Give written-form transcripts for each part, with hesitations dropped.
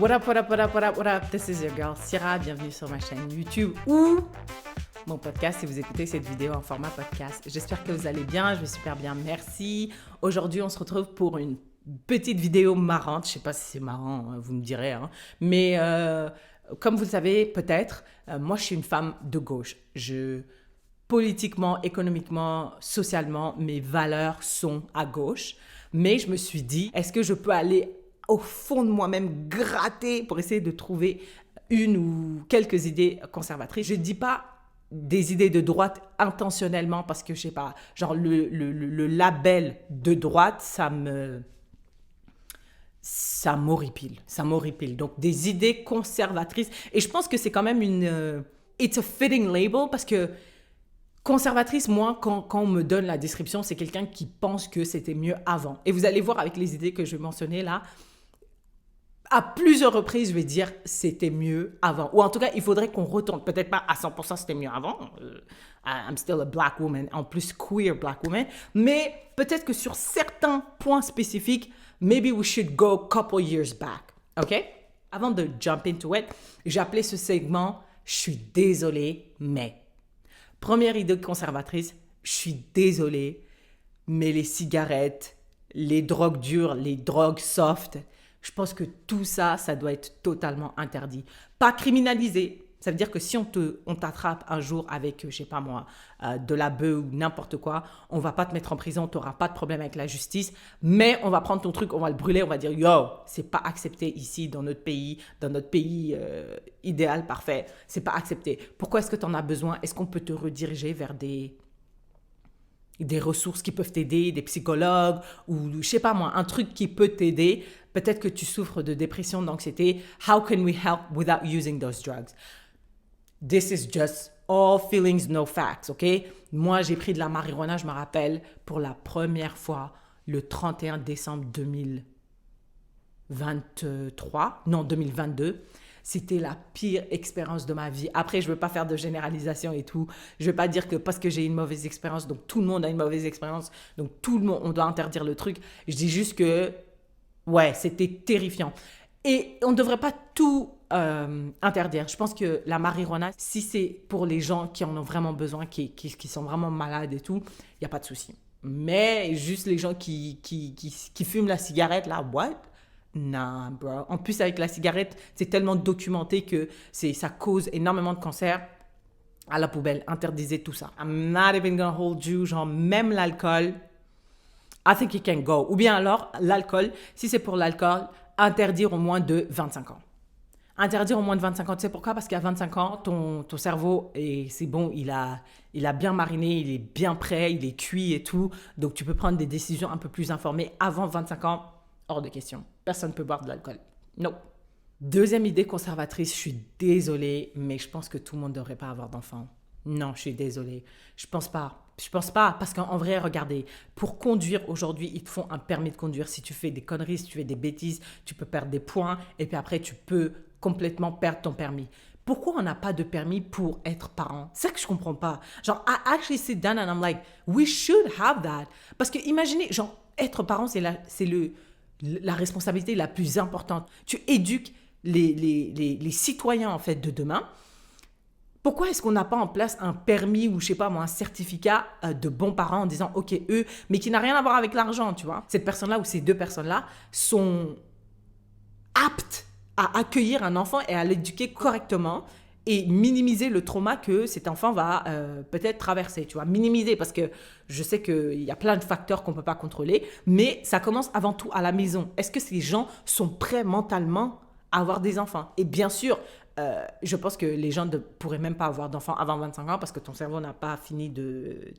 What up, what up, what up, what up, what up? This is your girl Syrah. Bienvenue sur ma chaîne YouTube ou mon podcast si vous écoutez cette vidéo en format podcast. J'espère que vous allez bien, je vais super bien, merci. Aujourd'hui, on se retrouve pour une petite vidéo marrante. Je sais pas si c'est marrant, vous me direz, hein. Mais comme vous le savez peut-être, moi je suis une femme de gauche. Politiquement, économiquement, socialement, mes valeurs sont à gauche. Mais je me suis dit, est-ce que je peux aller au fond de moi-même gratter pour essayer de trouver une ou quelques idées conservatrices? Je ne dis pas des idées de droite intentionnellement parce que, je sais pas, genre le label de droite, ça m'horripile. Donc, des idées conservatrices. Et je pense que c'est quand même it's a fitting label parce que conservatrice, moi, quand on me donne la description, c'est quelqu'un qui pense que c'était mieux avant. Et vous allez voir avec les idées que je vais mentionner là, à plusieurs reprises, je vais dire c'était mieux avant. Ou en tout cas, il faudrait qu'on retourne. Peut-être pas à 100% c'était mieux avant. I'm still a black woman, en plus queer black woman. Mais peut-être que sur certains points spécifiques, maybe we should go a couple years back. OK? Avant de jump into it, j'ai appelé ce segment « Je suis désolée, mais ». Première idée conservatrice, je suis désolée, mais les cigarettes, les drogues dures, les drogues soft, je pense que tout ça, ça doit être totalement interdit. Pas criminalisé. Ça veut dire que si on t'attrape un jour avec, je sais pas moi, de la bœuf ou n'importe quoi, on va pas te mettre en prison, tu n'auras pas de problème avec la justice, mais on va prendre ton truc, on va le brûler, on va dire « Yo, c'est pas accepté ici dans notre pays idéal, parfait, c'est pas accepté. Pourquoi est-ce que tu en as besoin? Est-ce qu'on peut te rediriger vers des ressources qui peuvent t'aider, des psychologues ou je sais pas moi, un truc qui peut t'aider. Peut-être que tu souffres de dépression, d'anxiété. How can we help without using those drugs? This is just all feelings, no facts, ok? Moi, j'ai pris de la marijuana, je me rappelle, pour la première fois le 31 décembre 2022. C'était la pire expérience de ma vie. Après, je ne veux pas faire de généralisation et tout. Je ne veux pas dire que parce que j'ai une mauvaise expérience, donc tout le monde a une mauvaise expérience, donc tout le monde, on doit interdire le truc. Je dis juste que, ouais, c'était terrifiant. Et on ne devrait pas tout interdire. Je pense que la marijuana, si c'est pour les gens qui en ont vraiment besoin, qui sont vraiment malades et tout, il n'y a pas de souci. Mais juste les gens qui fument la cigarette, là, what? Non, bro. En plus, avec la cigarette, c'est tellement documenté que ça cause énormément de cancers. À la poubelle, interdisez tout ça. I'm not even gonna hold you. Genre, même l'alcool, I think you can go. Ou bien alors, l'alcool, si c'est pour l'alcool, interdire au moins de 25 ans. Interdire au moins de 25 ans. Tu sais pourquoi? Parce qu'à 25 ans, ton cerveau, c'est bon, il a bien mariné, il est bien prêt, il est cuit et tout. Donc, tu peux prendre des décisions un peu plus informées. Avant 25 ans, hors de question. Personne ne peut boire de l'alcool. Non. Deuxième idée conservatrice, je suis désolée, mais je pense que tout le monde ne devrait pas avoir d'enfants. Non, je suis désolée. Je pense pas, parce qu'en vrai, regardez, pour conduire aujourd'hui, ils te font un permis de conduire. Si tu fais des conneries, si tu fais des bêtises, tu peux perdre des points et puis après, tu peux complètement perdre ton permis. Pourquoi on n'a pas de permis pour être parent? C'est ça que je comprends pas. Genre, I actually sit down and I'm like, we should have that. Parce que imaginez, genre, être parent, c'est la responsabilité la plus importante. Tu éduques les citoyens, en fait, de demain. Pourquoi est-ce qu'on n'a pas en place un permis ou, je sais pas moi, un certificat de bons parents en disant, OK, eux, mais qui n'a rien à voir avec l'argent, tu vois? Cette personne-là ou ces deux personnes-là sont aptes à accueillir un enfant et à l'éduquer correctement et minimiser le trauma que cet enfant va peut-être traverser, tu vois, minimiser, parce que je sais qu'il y a plein de facteurs qu'on ne peut pas contrôler, mais ça commence avant tout à la maison. Est-ce que ces gens sont prêts mentalement à avoir des enfants? Et bien sûr, je pense que les gens ne pourraient même pas avoir d'enfants avant 25 ans parce que ton cerveau n'a pas fini de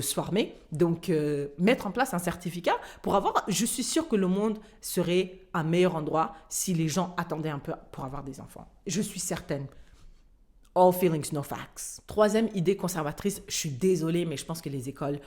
se former. Donc, mettre en place un certificat pour avoir... Je suis sûre que le monde serait un meilleur endroit si les gens attendaient un peu pour avoir des enfants. Je suis certaine. All feelings, no facts. Troisième idée conservatrice, je suis désolée, mais je pense que les écoles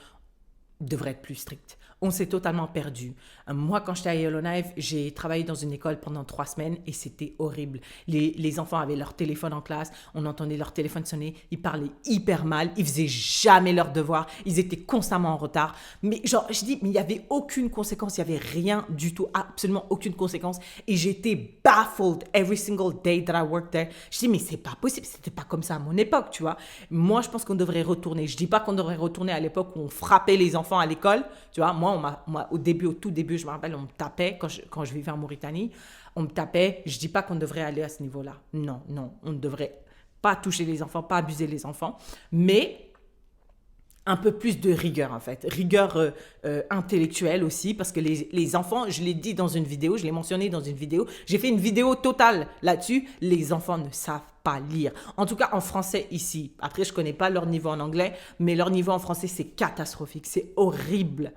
devrait être plus strict. On s'est totalement perdu. Moi, quand j'étais à Yellowknife, j'ai travaillé dans une école pendant 3 semaines et c'était horrible. Les enfants avaient leur téléphone en classe, on entendait leur téléphone sonner, ils parlaient hyper mal, ils faisaient jamais leurs devoirs, ils étaient constamment en retard. Mais genre, je dis, mais il n'y avait aucune conséquence, il n'y avait rien du tout, absolument aucune conséquence. Et j'étais baffled every single day that I worked there. Je dis, mais c'est pas possible, c'était pas comme ça à mon époque, tu vois. Moi, je pense qu'on devrait retourner. Je dis pas qu'on devrait retourner à l'époque où on frappait les enfants à l'école, tu vois. Moi, au tout début, je me rappelle, on me tapait quand je vivais en Mauritanie. On me tapait. Je dis pas qu'on devrait aller à ce niveau-là. Non, non, on ne devrait pas toucher les enfants, pas abuser les enfants, mais un peu plus de rigueur en fait, rigueur intellectuelle aussi, parce que les enfants, je l'ai dit dans une vidéo, je l'ai mentionné dans une vidéo, j'ai fait une vidéo totale là-dessus, les enfants ne savent pas lire. En tout cas en français ici. Après, je connais pas leur niveau en anglais, mais leur niveau en français, c'est catastrophique, c'est horrible.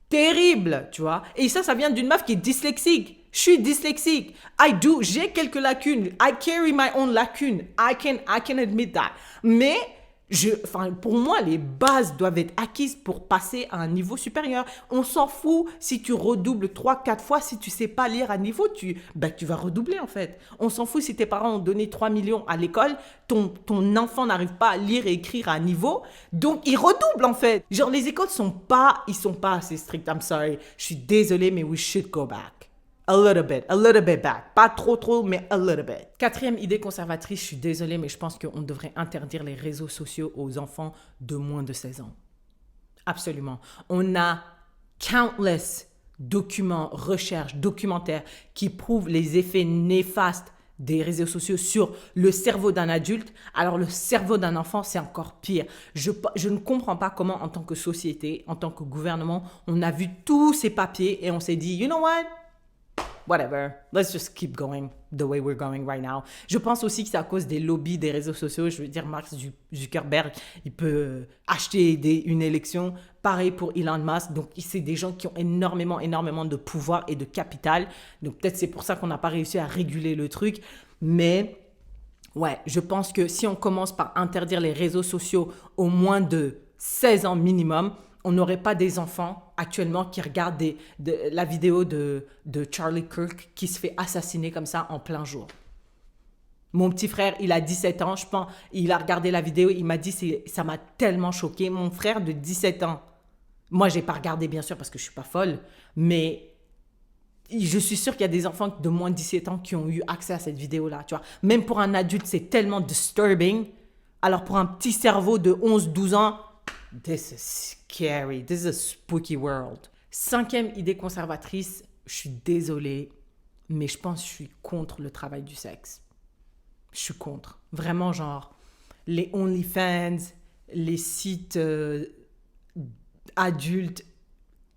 Terrible, tu vois. Et ça vient d'une meuf qui est dyslexique. Je suis dyslexique. J'ai quelques lacunes. I carry my own lacunes. I can admit that. Mais pour moi, les bases doivent être acquises pour passer à un niveau supérieur. On s'en fout si tu redoubles 3, 4 fois. Si tu sais pas lire à niveau, tu vas redoubler en fait. On s'en fout si tes parents ont donné 3 millions à l'école, ton enfant n'arrive pas à lire et écrire à niveau, donc il redouble en fait. Genre les écoles sont pas assez stricts. I'm sorry. Je suis désolée, mais we should go back. A little bit back. Pas trop, mais a little bit. Quatrième idée conservatrice, je suis désolée, mais je pense qu'on devrait interdire les réseaux sociaux aux enfants de moins de 16 ans. Absolument. On a countless documents, recherches, documentaires qui prouvent les effets néfastes des réseaux sociaux sur le cerveau d'un adulte. Alors le cerveau d'un enfant, c'est encore pire. Je ne comprends pas comment en tant que société, en tant que gouvernement, on a vu tous ces papiers et on s'est dit, you know what? Whatever, let's just keep going the way we're going right now. Je pense aussi que c'est à cause des lobbies des réseaux sociaux. Je veux dire, Mark Zuckerberg, il peut acheter une élection. Pareil pour Elon Musk. Donc, c'est des gens qui ont énormément de pouvoir et de capital. Donc, peut-être c'est pour ça qu'on n'a pas réussi à réguler le truc. Mais, ouais, je pense que si on commence par interdire les réseaux sociaux au moins de 16 ans minimum, on n'aurait pas des enfants actuellement qui regardent la vidéo de Charlie Kirk qui se fait assassiner comme ça en plein jour. Mon petit frère, il a 17 ans, je pense, il a regardé la vidéo, il m'a dit, ça m'a tellement choqué. Mon frère de 17 ans, moi, j'ai pas regardé bien sûr parce que je suis pas folle, mais je suis sûre qu'il y a des enfants de moins de 17 ans qui ont eu accès à cette vidéo-là, tu vois. Même pour un adulte, c'est tellement disturbing. Alors pour un petit cerveau de 11-12 ans, this is scary. This is a spooky world. Cinquième idée conservatrice, je suis désolée, mais je pense que je suis contre le travail du sexe. Je suis contre. Vraiment, genre, les OnlyFans, les sites adultes,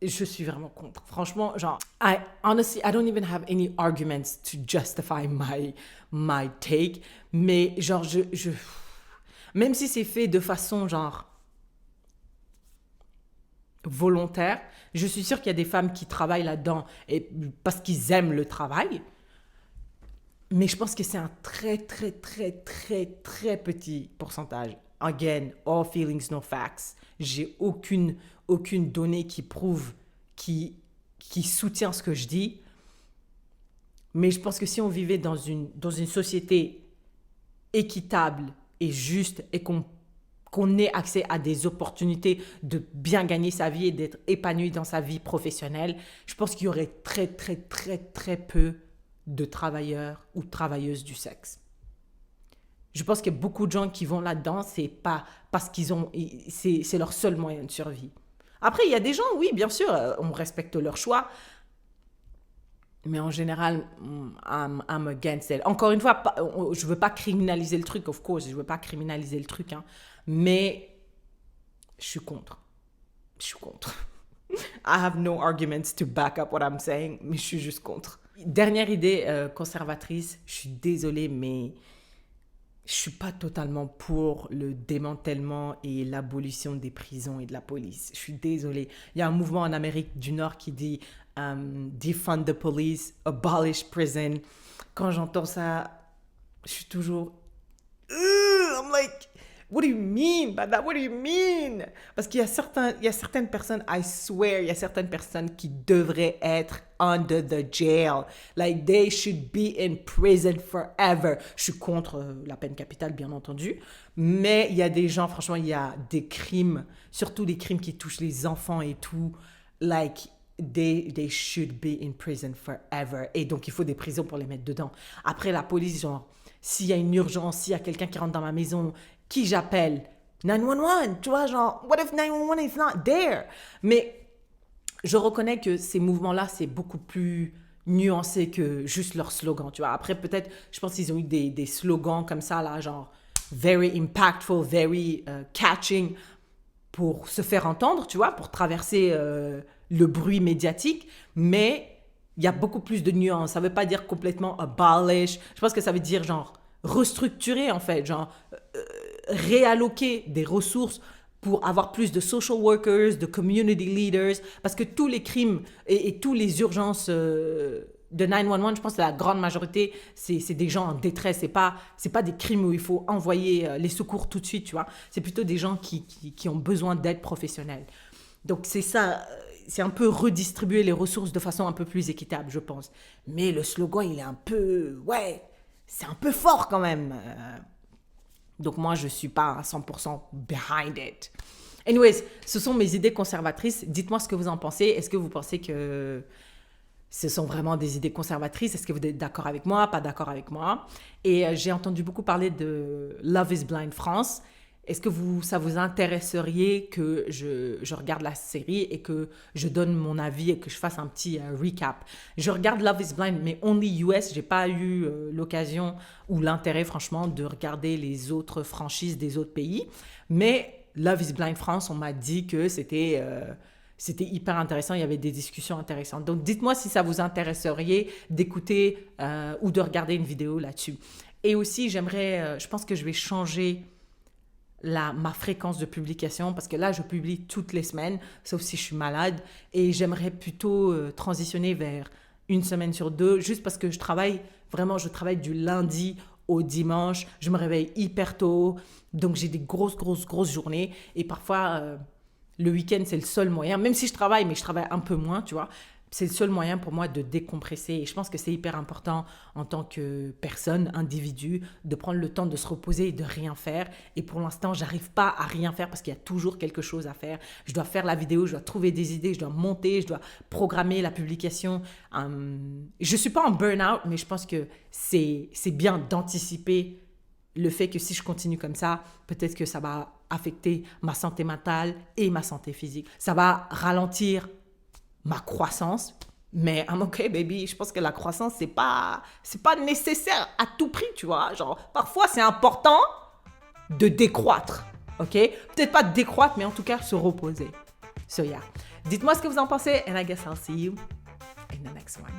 je suis vraiment contre. Franchement, genre, honestly, I don't even have any arguments to justify my take. Mais genre, même si c'est fait de façon, genre, volontaire, je suis sûre qu'il y a des femmes qui travaillent là-dedans parce qu'ils aiment le travail. Mais je pense que c'est un très petit pourcentage. Again, all feelings, no facts. J'ai aucune donnée qui prouve, qui soutient ce que je dis. Mais je pense que si on vivait dans une société équitable et juste et qu'on ait accès à des opportunités de bien gagner sa vie et d'être épanoui dans sa vie professionnelle, je pense qu'il y aurait très peu de travailleurs ou travailleuses du sexe. Je pense qu'il y a beaucoup de gens qui vont là-dedans, c'est pas parce c'est leur seul moyen de survie. Après, il y a des gens, oui, bien sûr, on respecte leur choix, mais en général, I'm against it. Encore une fois, je veux pas criminaliser le truc, of course, je veux pas criminaliser le truc, hein, mais je suis contre. I have no arguments to back up what I'm saying, mais je suis juste contre. Dernière idée conservatrice, je suis désolée, mais je suis pas totalement pour le démantèlement et l'abolition des prisons et de la police. Je suis désolée. Il y a un mouvement en Amérique du Nord qui dit defund the police, abolish prison. Quand j'entends ça, je suis toujours I'm like, What do you mean by that? What do you mean? Parce qu'il y a certaines personnes, I swear, il y a certaines personnes qui devraient être under the jail. Like, they should be in prison forever. Je suis contre la peine capitale, bien entendu. Mais il y a des gens, franchement, il y a des crimes, surtout les crimes qui touchent les enfants et tout. Like, they should be in prison forever. Et donc, il faut des prisons pour les mettre dedans. Après, la police, genre, s'il y a une urgence, s'il y a quelqu'un qui rentre dans ma maison, qui j'appelle? 911, tu vois, genre, what if 911 is not there? Mais je reconnais que ces mouvements-là, c'est beaucoup plus nuancé que juste leur slogan, tu vois. Après, peut-être, je pense qu'ils ont eu des slogans comme ça, là, genre, very impactful, very catching, pour se faire entendre, tu vois, pour traverser le bruit médiatique, mais il y a beaucoup plus de nuances. Ça ne veut pas dire complètement abolish. Je pense que ça veut dire genre restructurer en fait, genre réalloquer des ressources pour avoir plus de social workers, de community leaders, parce que tous les crimes et tous les urgences de 911, je pense que la grande majorité, c'est des gens en détresse. C'est pas des crimes où il faut envoyer les secours tout de suite, tu vois. C'est plutôt des gens qui ont besoin d'aide professionnelle. Donc c'est ça, c'est un peu redistribuer les ressources de façon un peu plus équitable, je pense. Mais le slogan, il est un peu, ouais, c'est un peu fort quand même. Donc moi, je ne suis pas à 100% behind it. Anyways, ce sont mes idées conservatrices. Dites-moi ce que vous en pensez. Est-ce que vous pensez que ce sont vraiment des idées conservatrices? Est-ce que vous êtes d'accord avec moi, pas d'accord avec moi? Et j'ai entendu beaucoup parler de Love is Blind France. Est-ce que ça vous intéresserait que je regarde la série et que je donne mon avis et que je fasse un petit recap? Je regarde Love is Blind, mais only US. J'ai pas eu l'occasion ou l'intérêt, franchement, de regarder les autres franchises des autres pays. Mais Love is Blind France, on m'a dit que c'était hyper intéressant, il y avait des discussions intéressantes. Donc, dites-moi si ça vous intéresserait d'écouter ou de regarder une vidéo là-dessus. Et aussi, je pense que je vais changer ma fréquence de publication, parce que là, je publie toutes les semaines, sauf si je suis malade, et j'aimerais plutôt transitionner vers une semaine sur deux, juste parce que je travaille du lundi au dimanche, je me réveille hyper tôt, donc j'ai des grosses journées, et parfois, le week-end, c'est le seul moyen, même si je travaille, mais je travaille un peu moins, tu vois, c'est le seul moyen pour moi de décompresser. Et je pense que c'est hyper important en tant que personne, individu, de prendre le temps de se reposer et de rien faire. Et pour l'instant, j'arrive pas à rien faire parce qu'il y a toujours quelque chose à faire. Je dois faire la vidéo, je dois trouver des idées, je dois monter, je dois programmer la publication. Je suis pas en burn-out, mais je pense que c'est bien d'anticiper le fait que si je continue comme ça, peut-être que ça va affecter ma santé mentale et ma santé physique. Ça va ralentir ma croissance, mais I'm okay, baby. Je pense que la croissance, c'est pas nécessaire à tout prix, tu vois. Genre, parfois, c'est important de décroître, ok? Peut-être pas décroître, mais en tout cas, se reposer. So, yeah. Dites-moi ce que vous en pensez, and I guess I'll see you in the next one.